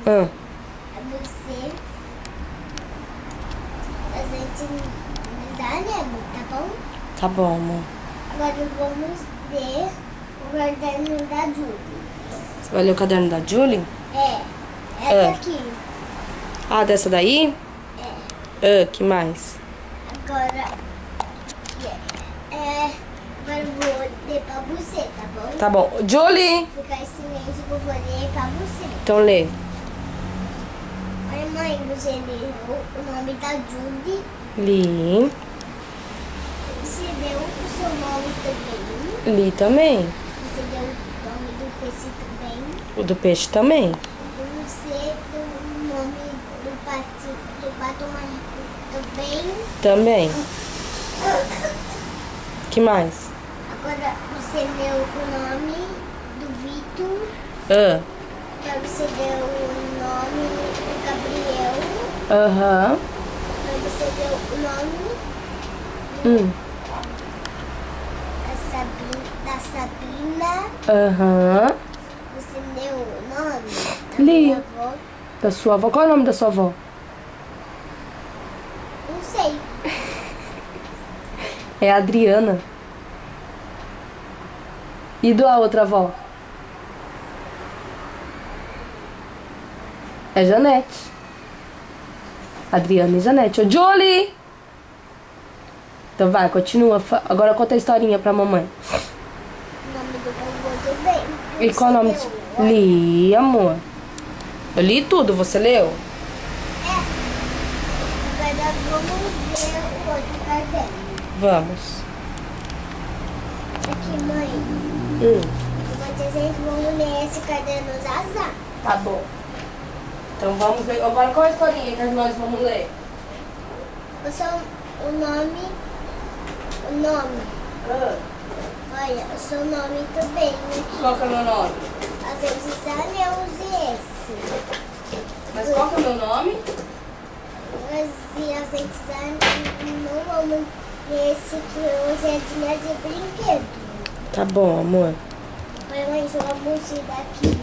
Ah, Você, a gente dá, né, tá bom? tá bom, amor. Agora vamos ler o caderno da Julie. Você vai ler o caderno da Julie? Essa É. aqui. Ah, dessa daí? É. Ah, que mais? Agora, agora eu vou ler pra você, tá bom? Tá bom. Julie! Ficar em silêncio que eu vou ler pra você. Então lê. Oi, mãe, você leu o nome da Julie? Li. Você deu o seu nome também? Li também. Você deu o nome do peixe também? O do peixe também. Você deu o nome do pato mágico também? Também. Que mais? Agora você deu o nome do Vitor? Ah. Agora você deu o nome do Gabriel? Aham. Agora você deu o nome da Sabrina? Aham. Você deu o nome da Li. minha avó? Da sua avó. Qual é o nome da sua avó? Não sei. É a Adriana. E da outra avó? É Janete. Adriana e Janete. Ô, Julie! Então vai, continua. Agora conta a historinha pra mamãe. O nome do vovô também. E qual o nome? Você deu? Li, amor. Eu li tudo, você leu? Agora vamos ver o outro caderno. Vamos. Aqui, mãe. Vocês vão ler esse caderno Zazá. Tá bom. Então vamos ver. Agora qual a historinha que nós vamos ler? O nome. O nome. Olha, o seu nome também. Né? Qual que é o meu nome? Às vezes eu use esse. Mas qual que é o meu nome? Mas às vezes não vamos esse que hoje é dia de brinquedo. Tá bom, amor. Mãe, vamos tirar aqui.